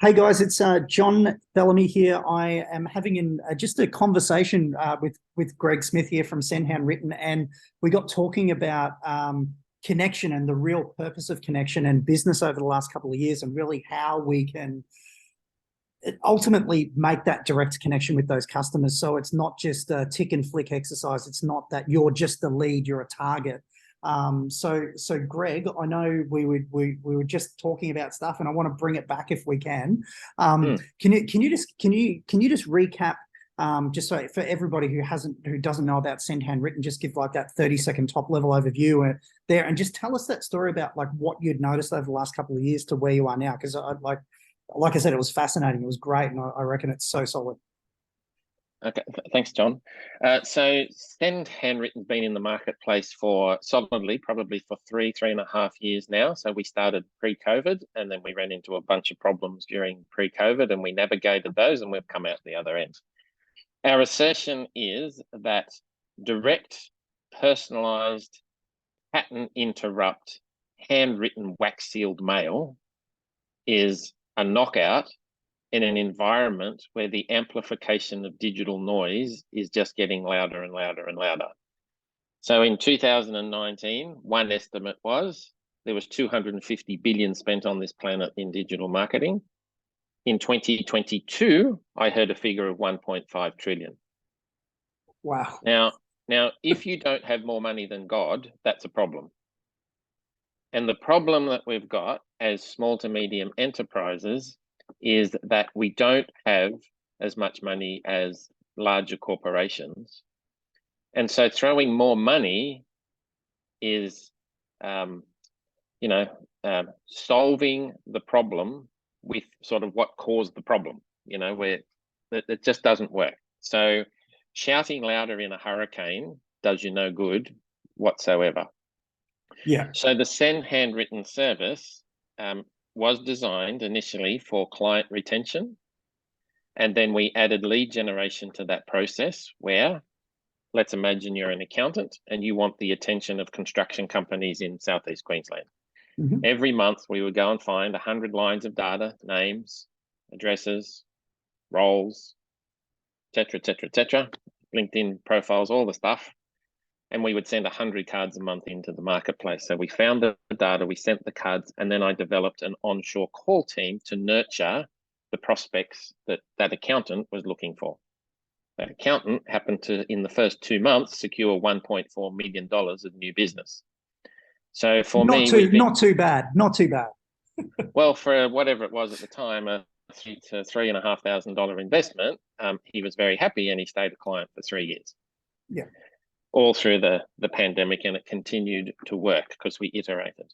Hey guys, it's John Bellamy here. I am having just a conversation with Greg Smith here from Send Handwritten, and we got talking about connection and the real purpose of connection and business over the last couple of years, and really how we can ultimately make that direct connection with those customers. So it's not just a tick and flick exercise. It's not that you're just a lead, you're a target. So Greg, I know we were just talking about stuff, and I want to bring it back if we can. Can you just recap, just so for everybody who doesn't know about Send Handwritten, just give like that 30-second top level overview there, and just tell us that story about like what you'd noticed over the last couple of years to where you are now, because like I said, it was fascinating. It was great, and I reckon it's so solid. Okay, thanks, John. So Send Handwritten's been in the marketplace for solidly, probably for three and a half years now. So we started pre-COVID, and then we ran into a bunch of problems during pre-COVID, and we navigated those, and we've come out the other end. Our assertion is that direct, personalized, pattern interrupt, handwritten, wax-sealed mail is a knockout in an environment where the amplification of digital noise is just getting louder and louder and louder. So in 2019, one estimate was there was 250 billion spent on this planet in digital marketing. In 2022, I heard a figure of 1.5 trillion. Wow. Now, if you don't have more money than God, that's a problem. And the problem that we've got as small to medium enterprises is that we don't have as much money as larger corporations. And so throwing more money is, solving the problem with sort of what caused the problem, where it just doesn't work. So shouting louder in a hurricane does you no good whatsoever. Yeah. So the Send Handwritten service was designed initially for client retention. And then we added lead generation to that process where, let's imagine you're an accountant and you want the attention of construction companies in Southeast Queensland. Mm-hmm. Every month we would go and find 100 lines of data, names, addresses, roles, et cetera, LinkedIn profiles, all the stuff. And we would send 100 cards a month into the marketplace. So we found the data, we sent the cards, and then I developed an onshore call team to nurture the prospects that accountant was looking for. That accountant happened to, in the first 2 months, secure $1.4 million of new business. So for not too bad. Well, for whatever it was at the time, a $3,000 to $3,500 investment, he was very happy, and he stayed a client for 3 years. Yeah. All through the pandemic, and it continued to work because we iterated.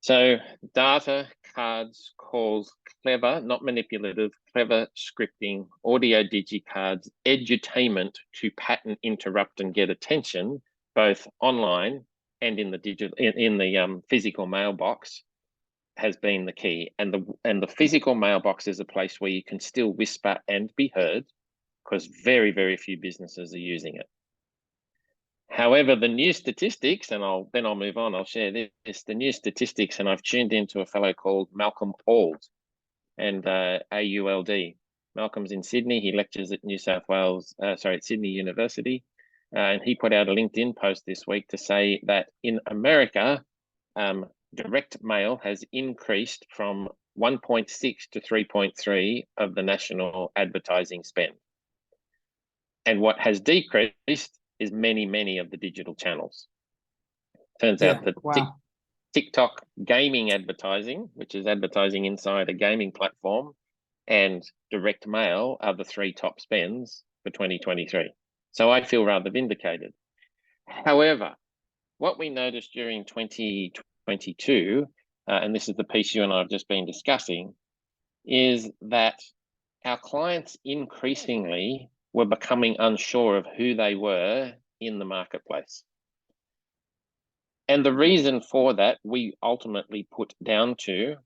So data, cards, calls, clever, not manipulative, clever scripting, audio digicards, edutainment to pattern interrupt and get attention, both online and in the digital, in the physical mailbox, has been the key. And the physical mailbox is a place where you can still whisper and be heard, because very, very few businesses are using it. However, the new statistics, and I'll move on, I'll share this, the new statistics, and I've tuned into a fellow called Malcolm Auld, and AULD. Malcolm's in Sydney. He lectures at Sydney University. And he put out a LinkedIn post this week to say that in America, direct mail has increased from 1.6 to 3.3 of the national advertising spend. And what has decreased is many of the digital channels. Turns out that TikTok gaming advertising, which is advertising inside a gaming platform, and direct mail are the 3 top spends for 2023. So I feel rather vindicated. However, what we noticed during 2022, and this is the piece you and I have just been discussing, is that our clients increasingly were becoming unsure of who they were in the marketplace. And the reason for that, we ultimately put down to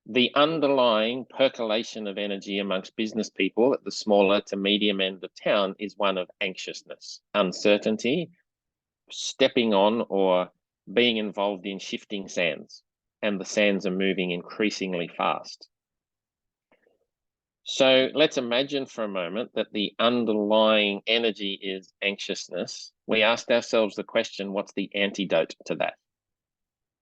the underlying percolation of energy amongst business people at the smaller to medium end of town is one of anxiousness, uncertainty, stepping on or being involved in shifting sands. and the sands are moving increasingly fast. So let's imagine for a moment that the underlying energy is anxiousness. We asked ourselves the question, what's the antidote to that?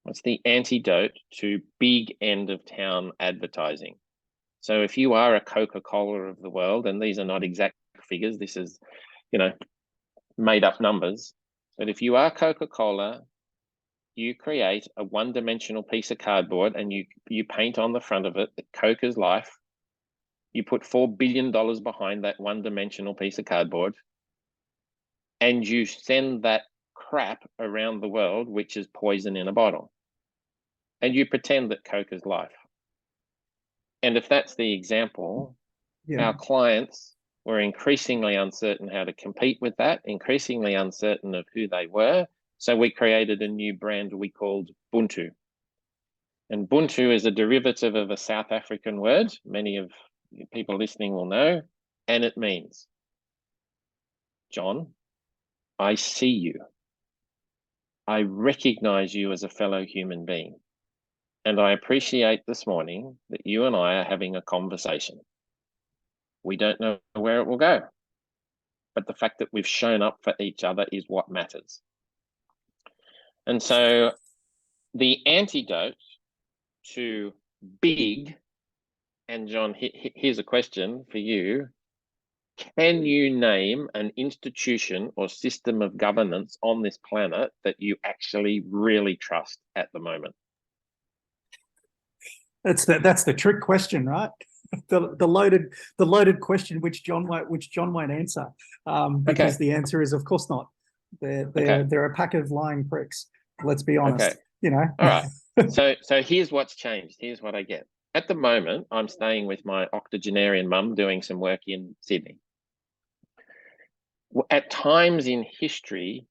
What's the antidote to big end of town advertising? So if you are a Coca-Cola of the world, and these are not exact figures, this is, made up numbers, but if you are Coca-Cola, you create a one-dimensional piece of cardboard and you paint on the front of it that Coke is life. You put $4 billion behind that one-dimensional piece of cardboard, and you send that crap around the world, which is poison in a bottle. And you pretend that Coke is life. And if that's the example, our clients were increasingly uncertain how to compete with that, increasingly uncertain of who they were. So we created a new brand we called Buntu. And Buntu is a derivative of a South African word, many of people listening will know, and it means, John, I see you. I recognize you as a fellow human being. And I appreciate this morning that you and I are having a conversation. We don't know where it will go, but the fact that we've shown up for each other is what matters. And so the antidote to big, and John, here's a question for you. Can you name an institution or system of governance on this planet that you actually really trust at the moment? That's the trick question, right? The loaded question, which John won't answer, because the answer is, of course not. They're a pack of lying pricks. Let's be honest. All right. So here's what's changed. Here's what I get. At the moment, I'm staying with my octogenarian mum doing some work in Sydney. At times in history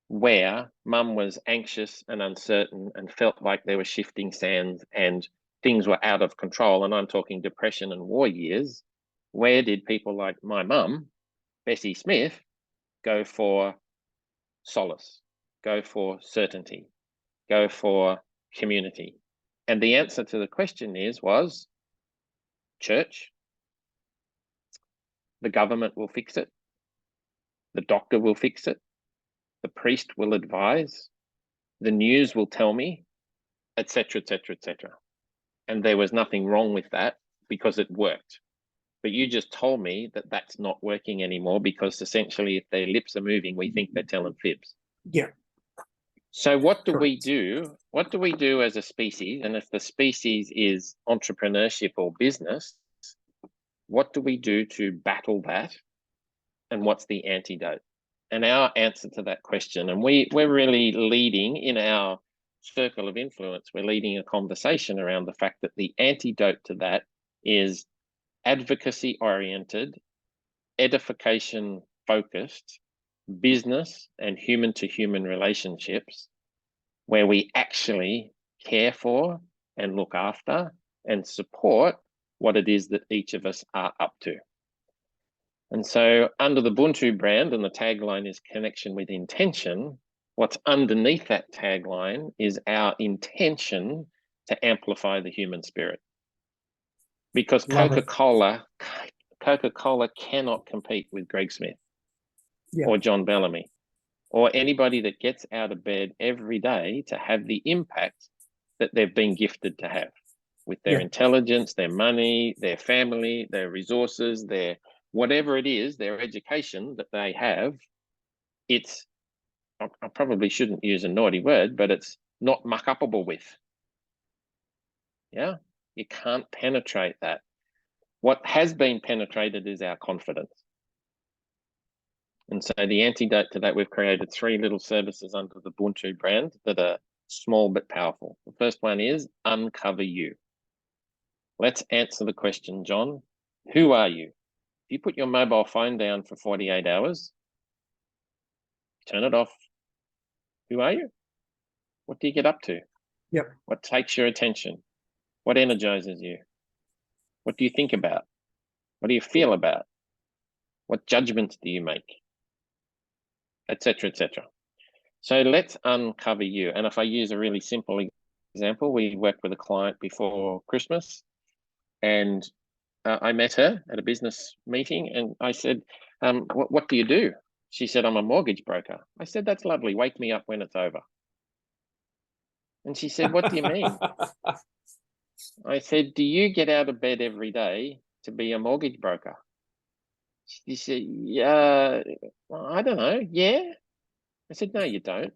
where mum was anxious and uncertain and felt like there were shifting sands and things were out of control, and I'm talking depression and war years, where did people like my mum, Bessie Smith, go for solace, go for certainty, go for community? And the answer to the question was church. The government will fix it. The doctor will fix it. The priest will advise. The news will tell me, etc., etc., etc. And there was nothing wrong with that because it worked. But you just told me that that's not working anymore because essentially if their lips are moving, we think they're telling fibs. Yeah. So what do we do? What do we do as a species? And if the species is entrepreneurship or business, what do we do to battle that? And what's the antidote? And our answer to that question, and we're really leading in our circle of influence, we're leading a conversation around the fact that the antidote to that is advocacy-oriented, edification-focused business and human-to-human relationships where we actually care for and look after and support what it is that each of us are up to. And so under the Buntu brand, and the tagline is connection with intention, what's underneath that tagline is our intention to amplify the human spirit. Because Coca-Cola cannot compete with Greg Smith or John Bellamy or anybody that gets out of bed every day to have the impact that they've been gifted to have with their intelligence, their money, their family, their resources, their whatever it is, their education that they have. It's, I probably shouldn't use a naughty word, but it's not muck-upable with. Yeah, you can't penetrate that. What has been penetrated is our confidence. And so the antidote to that, we've created 3 little services under the Buntu brand that are small but powerful. The first one is Uncover You. Let's answer the question, John. Who are you? If you put your mobile phone down for 48 hours, turn it off. Who are you? What do you get up to? Yep. What takes your attention? What energizes you? What do you think about? What do you feel about? What judgments do you make? Etc., etc. So let's uncover you. And if I use a really simple example, we worked with a client before Christmas, and I met her at a business meeting, and I said, what do you do? She said, I'm a mortgage broker. I said, that's lovely. Wake me up when it's over. And she said, what do you mean? I said, do you get out of bed every day to be a mortgage broker? She said, yeah, I don't know. Yeah. I said, no, you don't.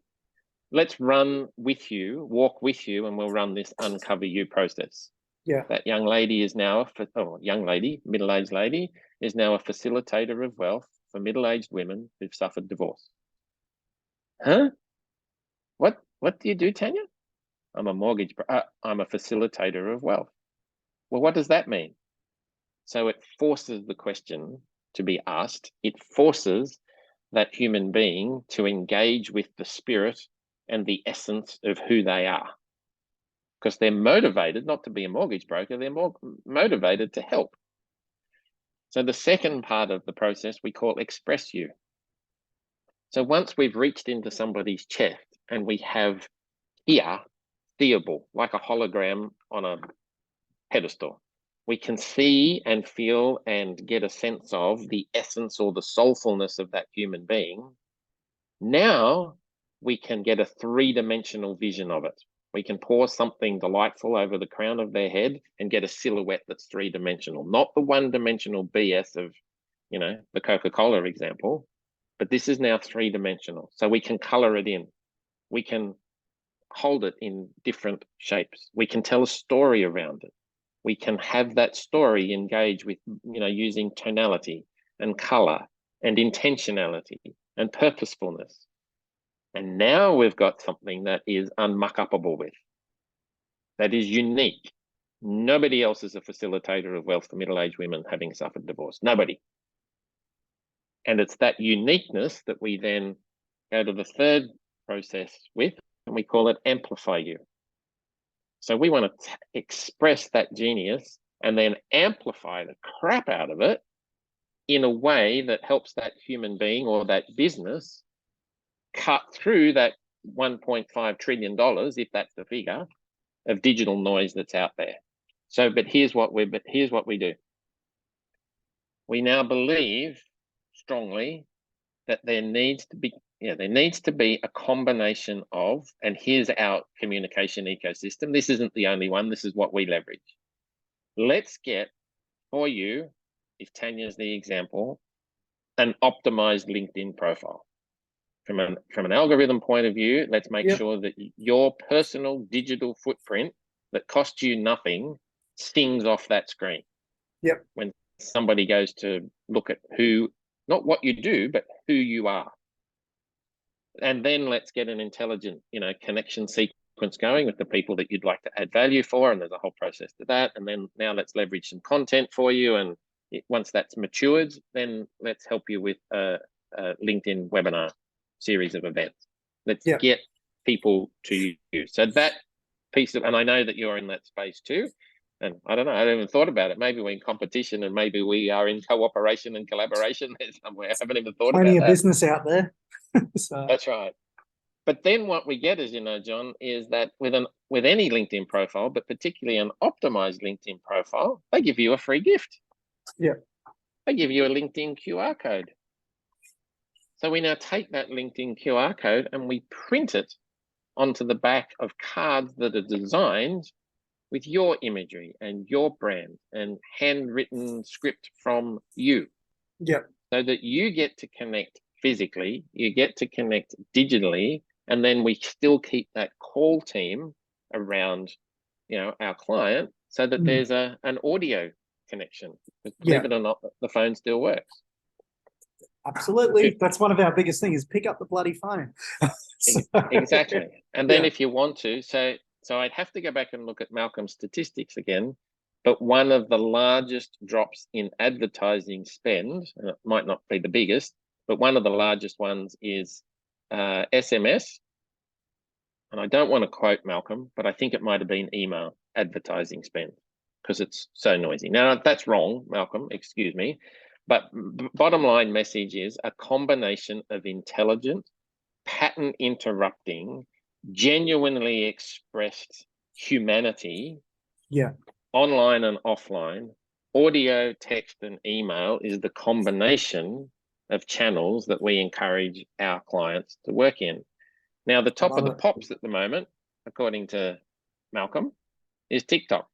Let's run with you, walk with you, and we'll run this Uncover You process. Yeah. That young lady is now, middle-aged lady, is now a facilitator of wealth for middle-aged women who've suffered divorce. Huh? What do you do, Tanya? I'm a facilitator of wealth. Well, what does that mean? So it forces the question to be asked. It forces that human being to engage with the spirit and the essence of who they are. Because they're motivated not to be a mortgage broker, they're more motivated to help. So the second part of the process we call Express You. So once we've reached into somebody's chest and we have here, seeable, like a hologram on a pedestal, we can see and feel and get a sense of the essence or the soulfulness of that human being. Now we can get a three-dimensional vision of it. We can pour something delightful over the crown of their head and get a silhouette that's three-dimensional, not the one-dimensional BS of, the Coca-Cola example, but this is now three-dimensional. So we can color it in. We can hold it in different shapes. We can tell a story around it. We can have that story engage with, using tonality and color and intentionality and purposefulness. And now we've got something that is unmuck-upable with, that is unique. Nobody else is a facilitator of wealth for middle-aged women having suffered divorce. Nobody. And it's that uniqueness that we then go to the third process with, and we call it Amplify You. So we want to express that genius and then amplify the crap out of it in a way that helps that human being or that business cut through that $1.5 trillion, if that's the figure, of digital noise that's out there. So, but here's what we do. We now believe strongly that there needs to be a combination of, and here's our communication ecosystem. This isn't the only one. This is what we leverage. Let's get for you, if Tanya's the example, an optimized LinkedIn profile. From an algorithm point of view, let's make sure that your personal digital footprint that costs you nothing stings off that screen. Yep. When somebody goes to look at not what you do, but who you are. And then let's get an intelligent, connection sequence going with the people that you'd like to add value for. And there's a whole process to that. And then now let's leverage some content for you. And once that's matured, then let's help you with a LinkedIn webinar series of events. Let's get people to you. So that piece of, and I know that you're in that space too. And I don't know, I haven't even thought about it. Maybe we're in competition and maybe we are in cooperation and collaboration there somewhere. I haven't even thought about that. Plenty of business out there. So. That's right. But then what we get, as you know, John, is that with any LinkedIn profile, but particularly an optimized LinkedIn profile, they give you a free gift. Yeah. They give you a LinkedIn QR code. So we now take that LinkedIn QR code and we print it onto the back of cards that are designed with your imagery and your brand and handwritten script from you. Yeah. So that you get to connect physically, you get to connect digitally, and then we still keep that call team around, our client, so that there's an audio connection. Believe it or not, the phone still works. Absolutely. That's one of our biggest things, is pick up the bloody phone. Exactly. And then if you want to, so I'd have to go back and look at Malcolm's statistics again, but one of the largest drops in advertising spend, and it might not be the biggest, but one of the largest ones is SMS. And I don't want to quote Malcolm, but I think it might have been email advertising spend because it's so noisy. Now, that's wrong, Malcolm, excuse me. But bottom line message is a combination of intelligent, pattern interrupting, genuinely expressed humanity, Yeah. online and offline, audio, text, and email is the combination of channels that we encourage our clients to work in. Now, the top of the pops at the moment, according to Malcolm, is TikTok.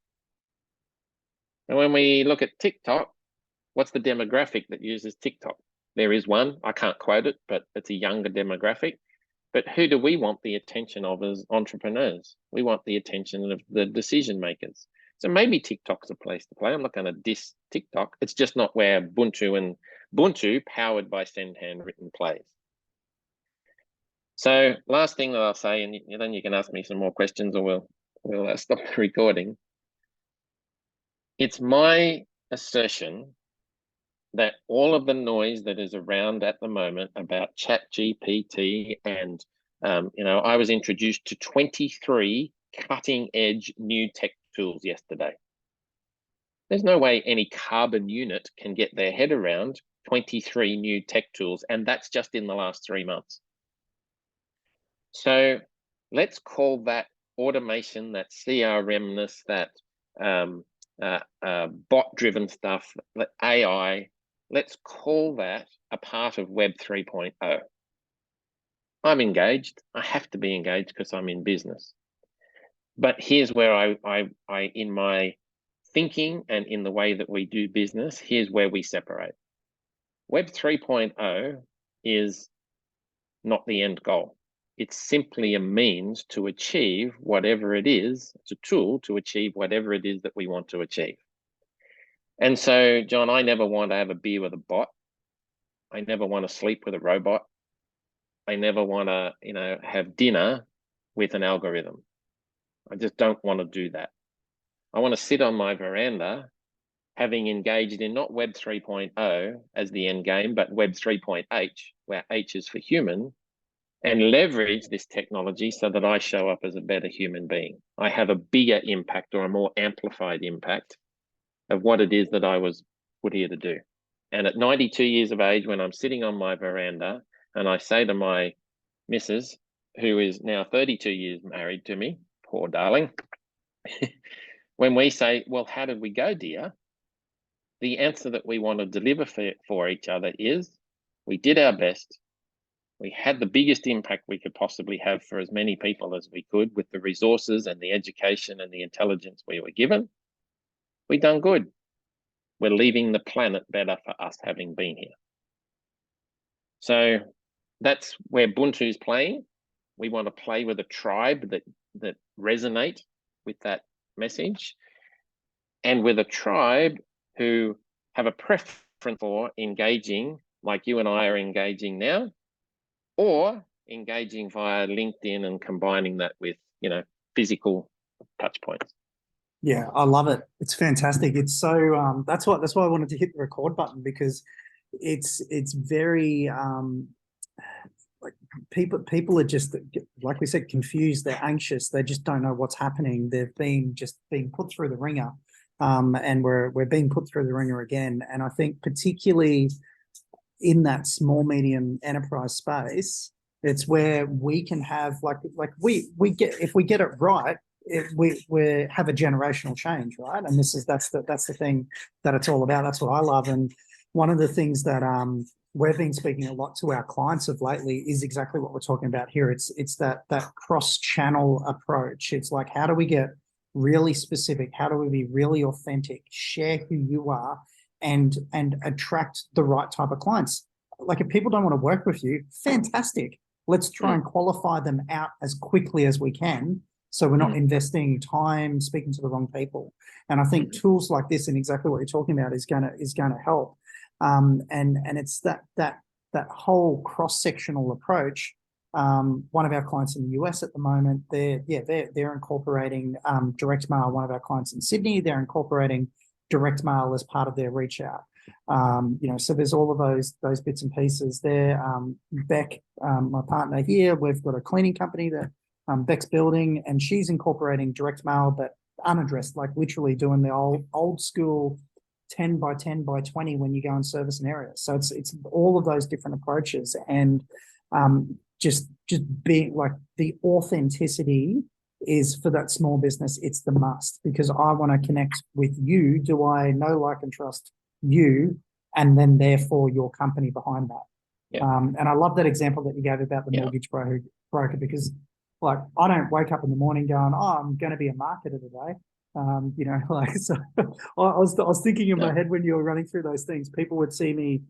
And when we look at TikTok, what's the demographic that uses TikTok? There is one, I can't quote it, but it's a younger demographic. But who do we want the attention of as entrepreneurs? We want the attention of the decision makers. So maybe TikTok's a place to play. I'm not going to diss TikTok. It's just not where Ubuntu, powered by Send Handwritten, plays. So last thing that I'll say, and then you can ask me some more questions, or we'll stop the recording. It's my assertion that all of the noise that is around at the moment about ChatGPT and, I was introduced to 23 cutting edge new tech tools yesterday. There's no way any carbon unit can get their head around 23 new tech tools, and that's just in the last 3 months. So let's call that automation, that CRM-ness, that bot-driven stuff, AI, let's call that a part of Web 3.0. I'm engaged. I have to be engaged because I'm in business. But here's where I in my thinking and in the way that we do business, here's where we separate. Web 3.0 is not the end goal. It's simply a means to achieve whatever it is. It's a tool to achieve whatever it is that we want to achieve. And so, John, I never want to have a beer with a bot. I never want to sleep with a robot. I never want to, have dinner with an algorithm. I just don't want to do that. I want to sit on my veranda, having engaged in not Web 3.0 as the end game, but Web 3.H, where H is for human, and leverage this technology so that I show up as a better human being. I have a bigger impact, or a more amplified impact, of what it is that I was put here to do. And at 92 years of age, when I'm sitting on my veranda and I say to my missus, who is now 32 years married to me, poor darling, when we say, well, how did we go, dear? The answer that we want to deliver for each other is, we did our best. We had the biggest impact we could possibly have for as many people as we could with the resources and the education and the intelligence we were given. We done good. We're leaving the planet better for us having been here. So that's where Ubuntu's playing. We want to play with a tribe that resonate with that message, and with a tribe who have a preference for engaging like you and I are engaging now, or engaging via LinkedIn and combining that with, physical touch points. Yeah, I love it. It's fantastic. It's so that's why I wanted to hit the record button, because it's very like people are just, like we said, confused. They're anxious. They just don't know what's happening. They've been put through the ringer, and we're being put through the ringer again. And I think particularly in that small medium enterprise space, it's where we can have we get, if we get it right, we have a generational change, right? And that's the thing that it's all about. That's what I love. And one of the things that we've been speaking a lot to our clients of lately is exactly what we're talking about here. It's that cross-channel approach. It's like, how do we get really specific? How do we be really authentic, share who you are, and attract the right type of clients? Like, if people don't want to work with you, fantastic. Let's try and qualify them out as quickly as we can, so we're not investing time speaking to the wrong people. And I think tools like this, and exactly what you're talking about, is gonna help. And it's that whole cross-sectional approach. One of our clients in the US at the moment, they're incorporating direct mail. One of our clients in Sydney, they're incorporating direct mail as part of their reach out. So there's all of those bits and pieces there. Beck, my partner here, we've got a cleaning company that Beck's building, and she's incorporating direct mail, but unaddressed, like literally doing the old school 10 by 10 by 20 when you go and service an area. So it's all of those different approaches, and just being like the authenticity is for that small business, it's the must, because I want to connect with you. Do I know, like, and trust you? And then therefore your company behind that. Yeah. And I love that example that you gave about the Yeah. mortgage broker, because like, I don't wake up in the morning going, oh, I'm going to be a marketer today. You know, like, so I was thinking in my head when you were running through those things, people would see me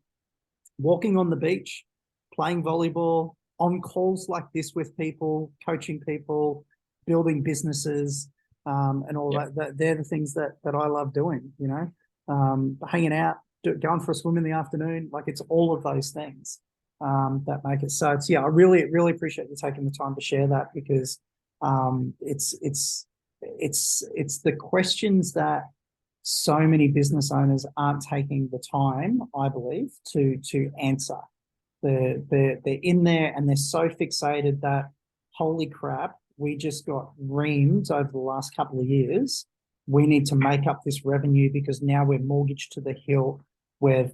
walking on the beach, playing volleyball, on calls like this with people, coaching people, building businesses, and all that. They're the things that I love doing, you know, hanging out, going for a swim in the afternoon. Like, it's all of those things that make it. So it's, yeah, I really appreciate you taking the time to share that, because it's the questions that so many business owners aren't taking the time, I believe, to answer. They're in there and they're so fixated that, holy crap, we just got reamed over the last couple of years. We need to make up this revenue because now we're mortgaged to the hilt. We've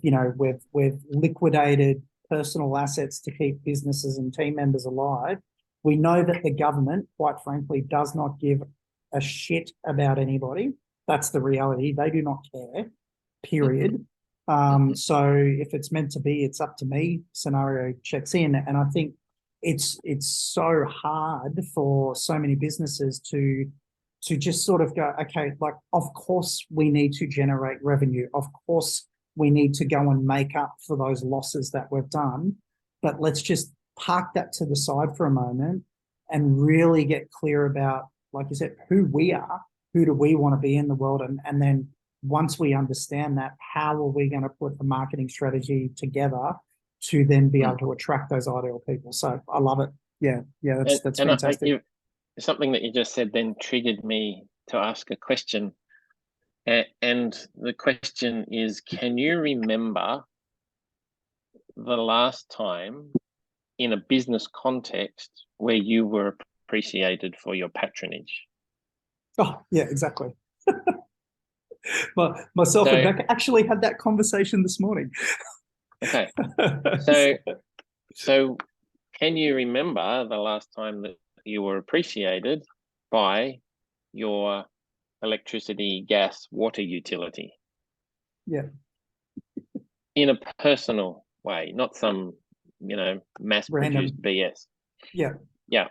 liquidated personal assets to keep businesses and team members alive. We know that the government, quite frankly, does not give a shit about anybody. That's the reality. They do not care, period. So if it's meant to be, it's up to me, scenario checks in. And I think it's so hard for so many businesses to just sort of go, okay, like, of course we need to generate revenue. Of course we need to go and make up for those losses that we've done. But let's just park that to the side for a moment and really get clear about, like you said, who we are, who do we want to be in the world, and then once we understand that, how are we going to put a marketing strategy together to then be able to attract those ideal people? So I love it. Yeah, that's fantastic. Something that you just said then triggered me to ask a question. And the question is, can you remember the last time in a business context where you were appreciated for your patronage? Oh, yeah, exactly. Myself and Becca actually had that conversation this morning. Okay. So can you remember the last time that you were appreciated by your electricity, gas, water utility? Yeah. In a personal way, not some, mass-produced BS. Yeah. Yeah.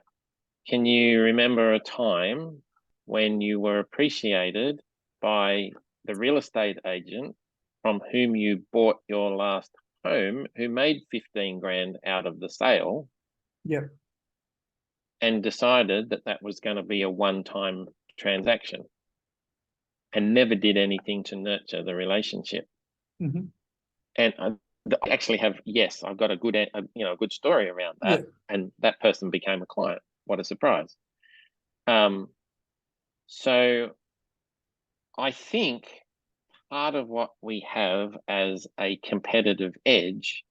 Can you remember a time when you were appreciated by the real estate agent from whom you bought your last home, who made 15 grand out of the sale? Yeah. And decided that that was going to be a one-time transaction and never did anything to nurture the relationship. Mm-hmm. And I actually have, I've got a good story around that. Yeah. And that person became a client. What a surprise. So I think part of what we have as a competitive edge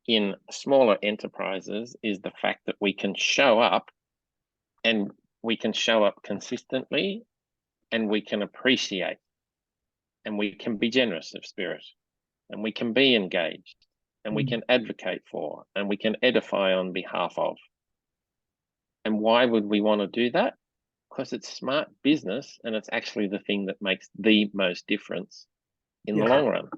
in smaller enterprises is the fact that we can show up, and we can show up consistently, and we can appreciate, and we can be generous of spirit, and we can be engaged, and we can advocate for, and we can edify on behalf of. And why would we want to do that? Because it's smart business, and it's actually the thing that makes the most difference in the long run.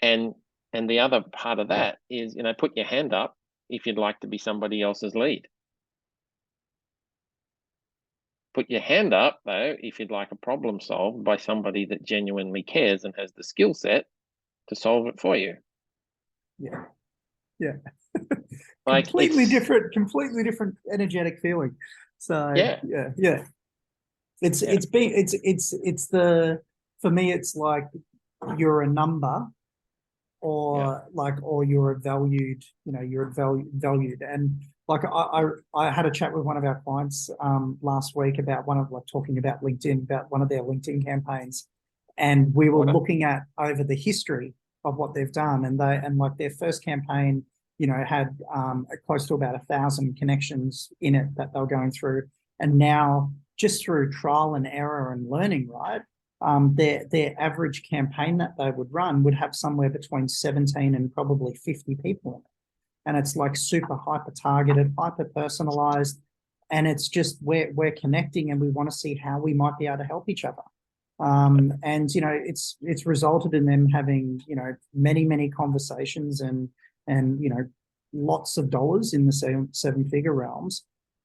And the other part of that is, put your hand up if you'd like to be somebody else's lead. Put your hand up, though, if you'd like a problem solved by somebody that genuinely cares and has the skill set to solve it for you. Yeah. Yeah. Like, completely different energetic feeling. So yeah. For me, it's like you're a number, or you're a valued, you're valued. And like I had a chat with one of our clients last week about talking about LinkedIn, about one of their LinkedIn campaigns. And we were looking at over the history of what they've done, and their first campaign, had close to about 1,000 connections in it that they were going through. And now, just through trial and error and learning, right, their average campaign that they would run would have somewhere between 17 and probably 50 people in it. And it's like super hyper targeted, hyper personalized. and it's just we're connecting, and we want to see how we might be able to help each other. And you know, it's resulted in them having, you know, many conversations, and you know, lots of dollars in the seven-figure realms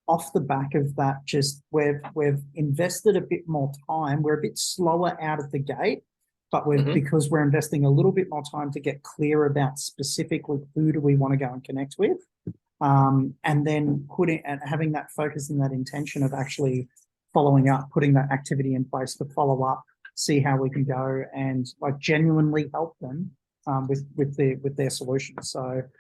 off the back of that. Just we've invested a bit more time. We're a bit slower out of the gate, but because we're investing a little bit more time to get clear about specifically who do we want to go and connect with, and then putting and having that focus and that intention of actually following up, putting that activity in place to follow up, see how we can go and like genuinely help them with their solutions. So